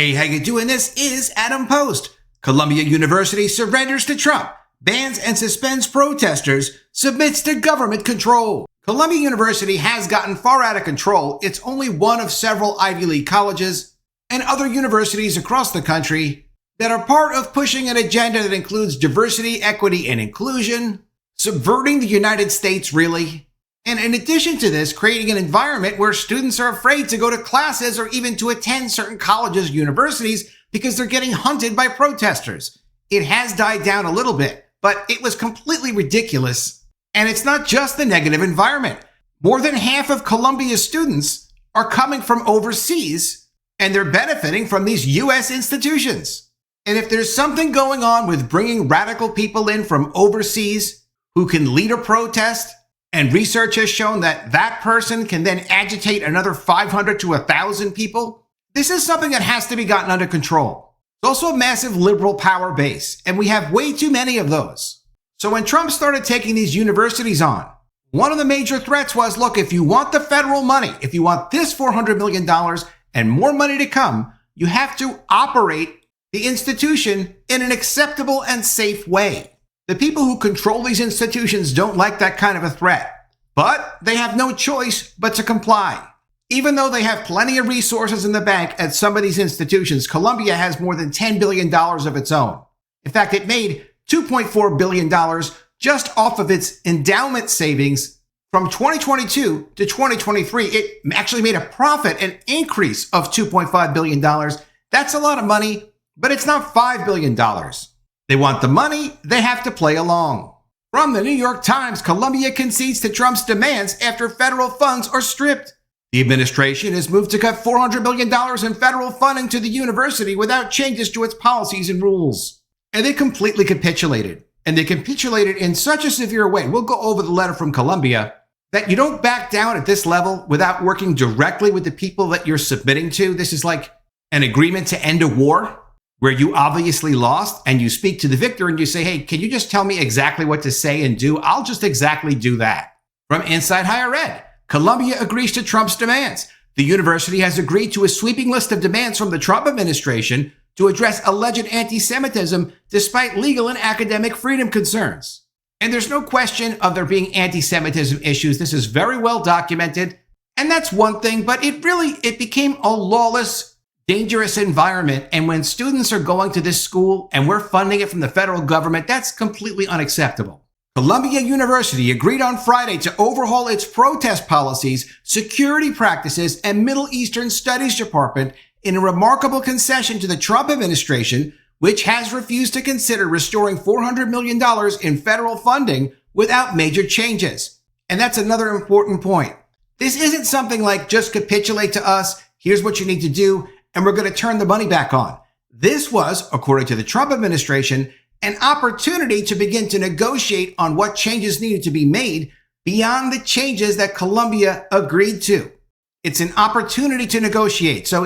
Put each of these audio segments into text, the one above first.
Hey, how you doing? This is Adam Post. Columbia University surrenders to Trump, bans and suspends protestors, submits to government control. Columbia University has gotten far out of control. It's only one of several Ivy League colleges and other universities across the country that are part of pushing an agenda that includes diversity, equity, and inclusion, subverting the United States, really. And in addition to this, creating an environment where students are afraid to go to classes or even to attend certain colleges, universities, because they're getting hunted by protesters. It has died down a little bit, but it was completely ridiculous. And it's not just the negative environment. More than half of Columbia's students are coming from overseas, and they're benefiting from these U.S. institutions. And if there's something going on with bringing radical people in from overseas who can lead a protest, and research has shown that that person can then agitate another 500 to 1,000 people, this is something that has to be gotten under control. It's also a massive liberal power base, and we have way too many of those. So when Trump started taking these universities on, one of the major threats was, look, if you want the federal money, if you want this $400 million and more money to come, you have to operate the institution in an acceptable and safe way. The people who control these institutions don't like that kind of a threat, but they have no choice but to comply. Even though they have plenty of resources in the bank at some of these institutions, Columbia has more than $10 billion of its own. In fact, it made $2.4 billion just off of its endowment savings from 2022 to 2023. It actually made a profit, an increase of $2.5 billion. That's a lot of money, but it's not $5 billion. They want the money, they have to play along. From the New York Times, Columbia concedes to Trump's demands after federal funds are stripped. The administration has moved to cut $400 million in federal funding to the university without changes to its policies and rules. And they completely capitulated. And they capitulated in such a severe way, we'll go over the letter from Columbia, that you don't back down at this level without working directly with the people that you're submitting to. This is like an agreement to end a war, where you obviously lost and you speak to the victor and you say, hey, can you just tell me exactly what to say and do? I'll just exactly do that. From Inside Higher Ed, Columbia agrees to Trump's demands. The university has agreed to a sweeping list of demands from the Trump administration to address alleged anti-Semitism despite legal and academic freedom concerns. And there's no question of there being anti-Semitism issues. This is very well documented. And that's one thing, but it became a lawless, dangerous environment. And when students are going to this school and we're funding it from the federal government, that's completely unacceptable. Columbia University agreed on Friday to overhaul its protest policies, security practices, and Middle Eastern Studies Department in a remarkable concession to the Trump administration, which has refused to consider restoring $400 million in federal funding without major changes. And that's another important point. This isn't something like just capitulate to us, here's what you need to do, and we're going to turn the money back on. This was, according to the Trump administration, an opportunity to begin to negotiate on what changes needed to be made beyond the changes that Columbia agreed to. It's an opportunity to negotiate. So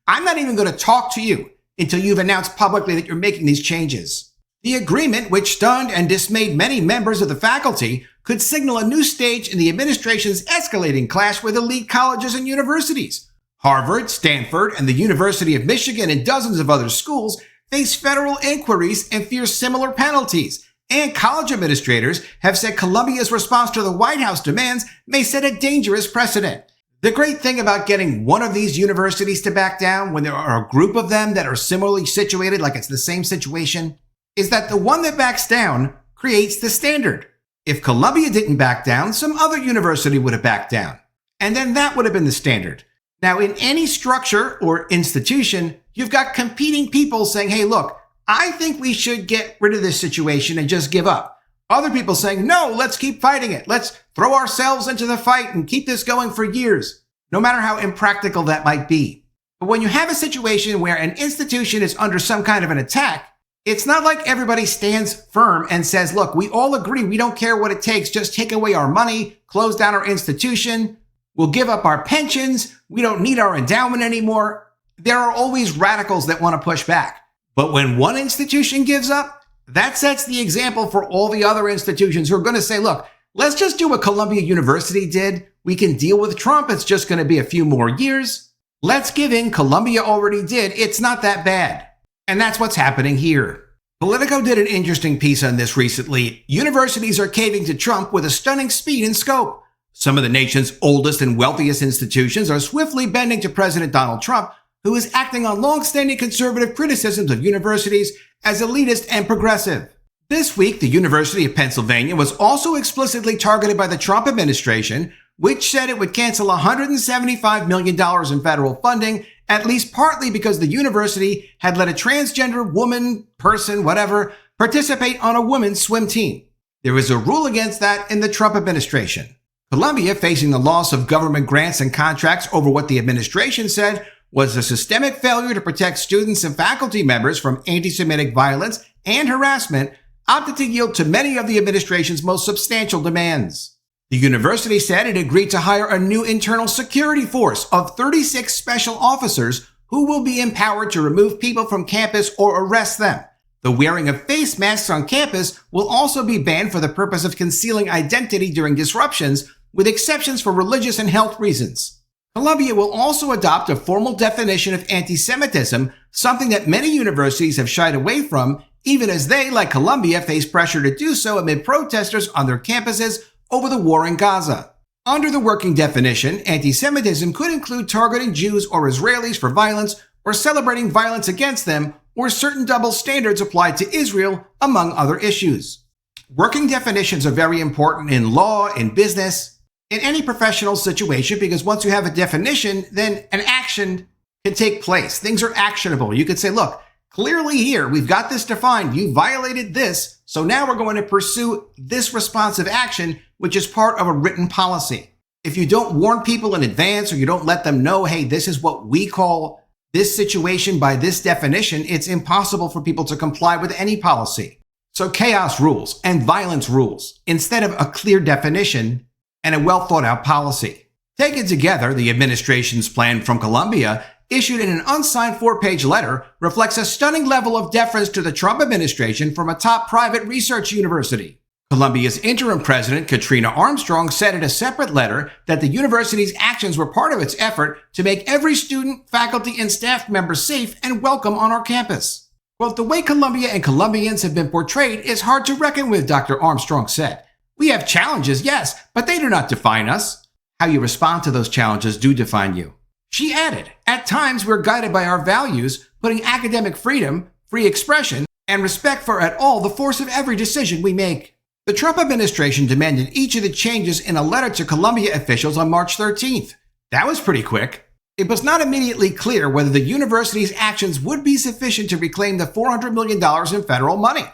I'm not even going to talk to you until you've announced publicly that you're making these changes. The agreement, which stunned and dismayed many members of the faculty, could signal a new stage in the administration's escalating clash with elite colleges and universities. Harvard, Stanford, and the University of Michigan and dozens of other schools face federal inquiries and fear similar penalties. And college administrators have said Columbia's response to the White House demands may set a dangerous precedent. The great thing about getting one of these universities to back down when there are a group of them that are similarly situated, like it's the same situation, is that the one that backs down creates the standard. If Columbia didn't back down, some other university would have backed down. And then that would have been the standard. Now, in any structure or institution, you've got competing people saying, hey, look, I think we should get rid of this situation and just give up. Other people saying, no, let's keep fighting it. Let's throw ourselves into the fight and keep this going for years, no matter how impractical that might be. But when you have a situation where an institution is under some kind of an attack, it's not like everybody stands firm and says, look, we all agree, we don't care what it takes, just take away our money, close down our institution, we'll give up our pensions, we don't need our endowment anymore. There are always radicals that want to push back. But when one institution gives up, that sets the example for all the other institutions who are going to say, look, let's just do what Columbia University did. We can deal with Trump. It's just going to be a few more years. Let's give in, Columbia already did, it's not that bad. And that's what's happening here. Politico did an interesting piece on this recently. Universities are caving to Trump with a stunning speed and scope. Some of the nation's oldest and wealthiest institutions are swiftly bending to President Donald Trump, who is acting on long-standing conservative criticisms of universities as elitist and progressive. This week, the University of Pennsylvania was also explicitly targeted by the Trump administration, which said it would cancel $175 million in federal funding, at least partly because the university had let a transgender woman, person, whatever, participate on a women's swim team. There was a rule against that in the Trump administration. Columbia, facing the loss of government grants and contracts over what the administration said was a systemic failure to protect students and faculty members from anti-Semitic violence and harassment, opted to yield to many of the administration's most substantial demands. The university said it agreed to hire a new internal security force of 36 special officers who will be empowered to remove people from campus or arrest them. The wearing of face masks on campus will also be banned for the purpose of concealing identity during disruptions, with exceptions for religious and health reasons. Columbia will also adopt a formal definition of anti-Semitism, something that many universities have shied away from, even as they, like Columbia, face pressure to do so amid protesters on their campuses over the war in Gaza. Under the working definition, anti-Semitism could include targeting Jews or Israelis for violence, or celebrating violence against them, or certain double standards applied to Israel, among other issues. Working definitions are very important in law, in business, in any professional situation, because once you have a definition, then an action can take place. Things are actionable. You could say, look, clearly here, we've got this defined. You violated this, so now we're going to pursue this responsive action, which is part of a written policy. If you don't warn people in advance, or you don't let them know, hey, this is what we call this situation by this definition, it's impossible for people to comply with any policy. So chaos rules and violence rules instead of a clear definition and a well thought out policy. Taken together, the administration's plan from Columbia, issued in an unsigned 4-page letter, reflects a stunning level of deference to the Trump administration from a top private research university. Columbia's interim president, Katrina Armstrong, said in a separate letter that the university's actions were part of its effort to make every student, faculty, and staff member safe and welcome on our campus. Quote, "The way Columbia and Columbians have been portrayed is hard to reckon with," Dr. Armstrong said. "We have challenges, yes, but they do not define us. How you respond to those challenges do define you." She added, "At times we're guided by our values, putting academic freedom, free expression, and respect for et al. The force of every decision we make." The Trump administration demanded each of the changes in a letter to Columbia officials on March 13th. That was pretty quick. It was not immediately clear whether the university's actions would be sufficient to reclaim the $400 million in federal money.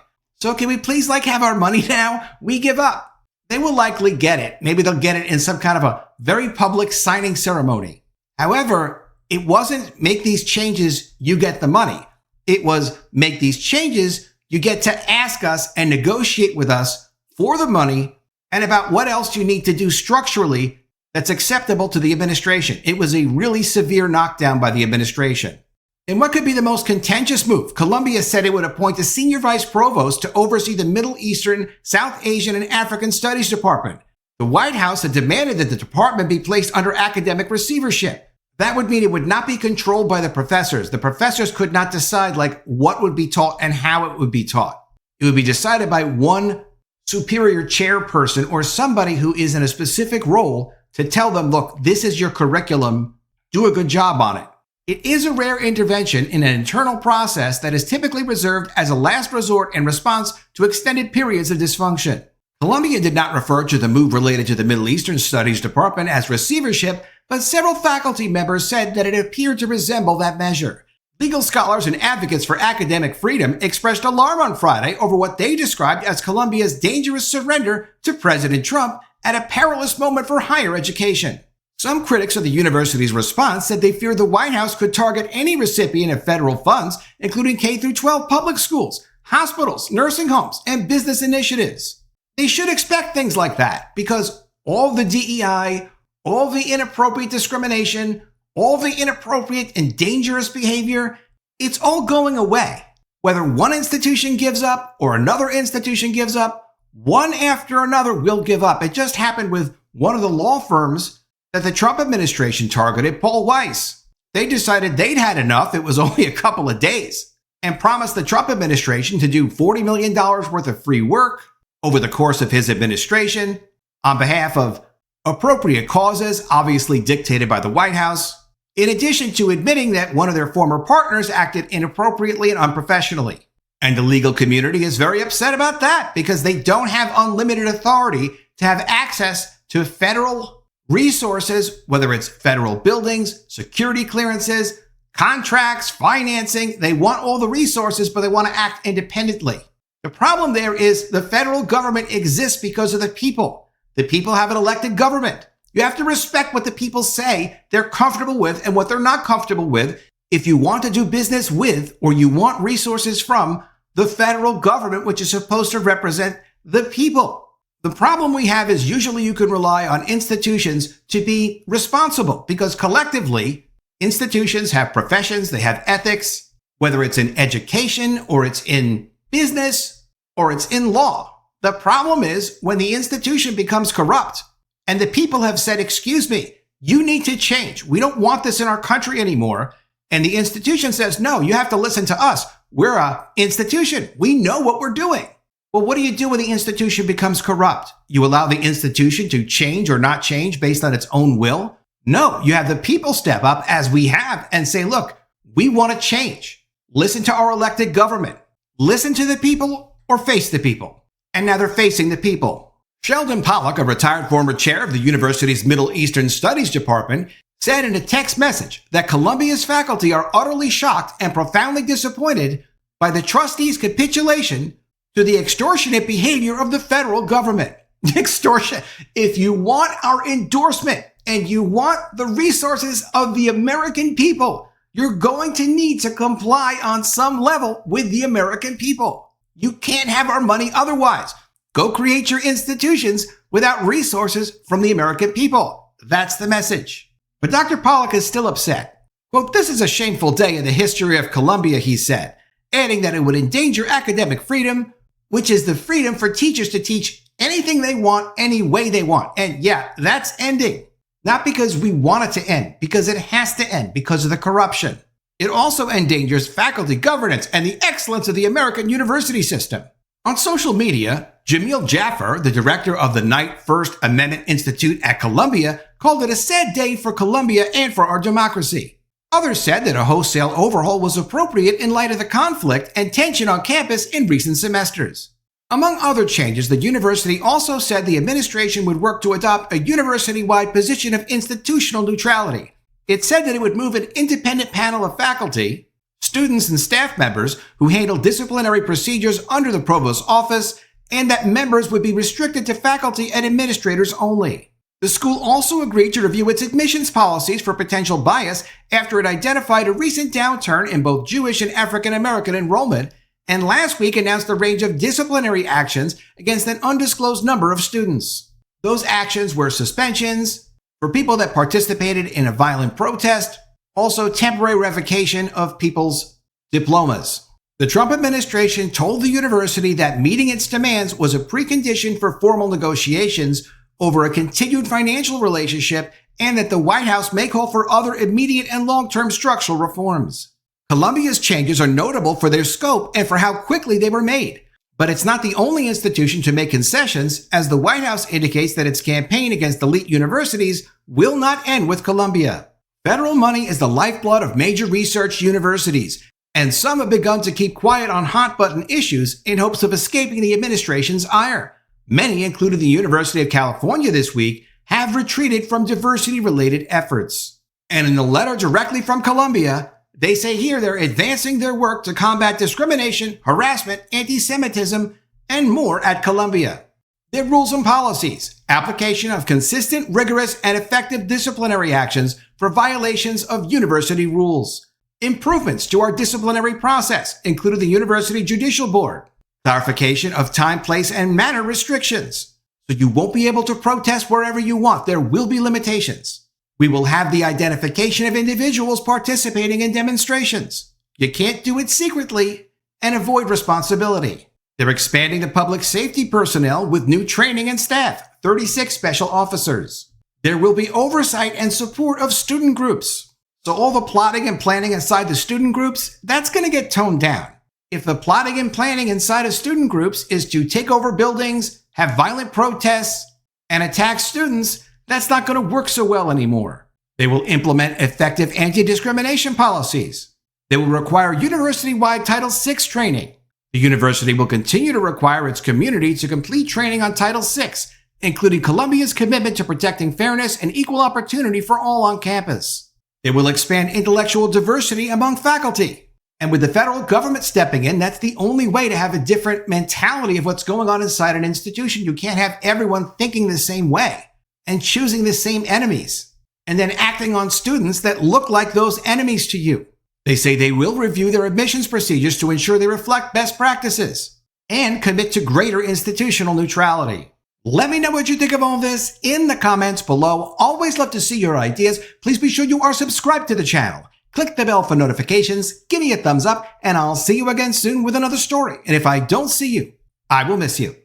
So can we please have our money now? We give up. They will likely get it. Maybe they'll get it in some kind of a very public signing ceremony. However, it wasn't make these changes, you get the money. It was make these changes, you get to ask us and negotiate with us for the money and about what else you need to do structurally that's acceptable to the administration. It was a really severe knockdown by the administration. In what could be the most contentious move, Columbia said it would appoint a senior vice provost to oversee the Middle Eastern, South Asian, and African Studies Department. The White House had demanded that the department be placed under academic receivership. That would mean it would not be controlled by the professors. The professors could not decide what would be taught and how it would be taught. It would be decided by one superior chairperson or somebody who is in a specific role to tell them, look, this is your curriculum, do a good job on it. It is a rare intervention in an internal process that is typically reserved as a last resort in response to extended periods of dysfunction. Columbia did not refer to the move related to the Middle Eastern Studies Department as receivership, but several faculty members said that it appeared to resemble that measure. Legal scholars and advocates for academic freedom expressed alarm on Friday over what they described as Columbia's dangerous surrender to President Trump at a perilous moment for higher education. Some critics of the university's response said they feared the White House could target any recipient of federal funds, including K-12 public schools, hospitals, nursing homes, and business initiatives. They should expect things like that because all the DEI, all the inappropriate discrimination, all the inappropriate and dangerous behavior, it's all going away. Whether one institution gives up or another institution gives up, one after another will give up. It just happened with one of the law firms that the Trump administration targeted, Paul Weiss. They decided they'd had enough, it was only a couple of days, and promised the Trump administration to do $40 million worth of free work over the course of his administration on behalf of appropriate causes, obviously dictated by the White House, in addition to admitting that one of their former partners acted inappropriately and unprofessionally. And the legal community is very upset about that because they don't have unlimited authority to have access to federal resources, whether it's federal buildings, security clearances, contracts, financing. They want all the resources, but they want to act independently. The problem there is the federal government exists because of the people. The people have an elected government. You have to respect what the people say they're comfortable with and what they're not comfortable with if you want to do business with or you want resources from the federal government, which is supposed to represent the people. The problem we have is usually you can rely on institutions to be responsible because collectively, institutions have professions, they have ethics, whether it's in education or it's in business or it's in law. The problem is when the institution becomes corrupt and the people have said, excuse me, you need to change. We don't want this in our country anymore. And the institution says, no, you have to listen to us. We're an institution. We know what we're doing. Well, what do you do when the institution becomes corrupt? You allow the institution to change or not change based on its own will? No, you have the people step up as we have and say, look, we want to change. Listen to our elected government. Listen to the people or face the people. And now they're facing the people. Sheldon Pollock, a retired former chair of the university's Middle Eastern Studies Department, said in a text message that Columbia's faculty are utterly shocked and profoundly disappointed by the trustees' capitulation to the extortionate behavior of the federal government. Extortion. If you want our endorsement and you want the resources of the American people, you're going to need to comply on some level with the American people. You can't have our money otherwise. Go create your institutions without resources from the American people. That's the message. But Dr. Pollock is still upset. Quote, this is a shameful day in the history of Columbia, he said, adding that it would endanger academic freedom, which is the freedom for teachers to teach anything they want, any way they want. And yeah, that's ending. Not because we want it to end, because it has to end because of the corruption. It also endangers faculty governance and the excellence of the American university system. On social media, Jamil Jaffer, the director of the Knight First Amendment Institute at Columbia, called it a sad day for Columbia and for our democracy. Others said that a wholesale overhaul was appropriate in light of the conflict and tension on campus in recent semesters. Among other changes, the university also said the administration would work to adopt a university-wide position of institutional neutrality. It said that it would move an independent panel of faculty, students and staff members who handle disciplinary procedures under the provost's office, and that members would be restricted to faculty and administrators only. The school also agreed to review its admissions policies for potential bias after it identified a recent downturn in both Jewish and African American enrollment, and last week announced a range of disciplinary actions against an undisclosed number of students. Those actions were suspensions for people that participated in a violent protest, also temporary revocation of people's diplomas. The Trump administration told the university that meeting its demands was a precondition for formal negotiations over a continued financial relationship and that the White House may call for other immediate and long-term structural reforms. Columbia's changes are notable for their scope and for how quickly they were made. But it's not the only institution to make concessions, as the White House indicates that its campaign against elite universities will not end with Columbia. Federal money is the lifeblood of major research universities, and some have begun to keep quiet on hot-button issues in hopes of escaping the administration's ire. Many, including the University of California this week, have retreated from diversity-related efforts. And in a letter directly from Columbia, they say here they're advancing their work to combat discrimination, harassment, anti-Semitism, and more at Columbia. Their rules and policies, application of consistent, rigorous, and effective disciplinary actions for violations of university rules. Improvements to our disciplinary process, including the University Judicial Board. Clarification of time, place, and manner restrictions. So you won't be able to protest wherever you want. There will be limitations. We will have the identification of individuals participating in demonstrations. You can't do it secretly and avoid responsibility. They're expanding the public safety personnel with new training and staff, 36 special officers. There will be oversight and support of student groups. So all the plotting and planning inside the student groups, that's going to get toned down. If the plotting and planning inside of student groups is to take over buildings, have violent protests, and attack students, that's not going to work so well anymore. They will implement effective anti-discrimination policies. They will require university-wide Title VI training. The university will continue to require its community to complete training on Title VI, including Columbia's commitment to protecting fairness and equal opportunity for all on campus. They will expand intellectual diversity among faculty. And with the federal government stepping in, that's the only way to have a different mentality of what's going on inside an institution. You can't have everyone thinking the same way and choosing the same enemies and then acting on students that look like those enemies to you. They say they will review their admissions procedures to ensure they reflect best practices and commit to greater institutional neutrality. Let me know what you think of all this in the comments below. Always love to see your ideas. Please be sure you are subscribed to the channel. Click the bell for notifications, give me a thumbs up, and I'll see you again soon with another story. And if I don't see you, I will miss you.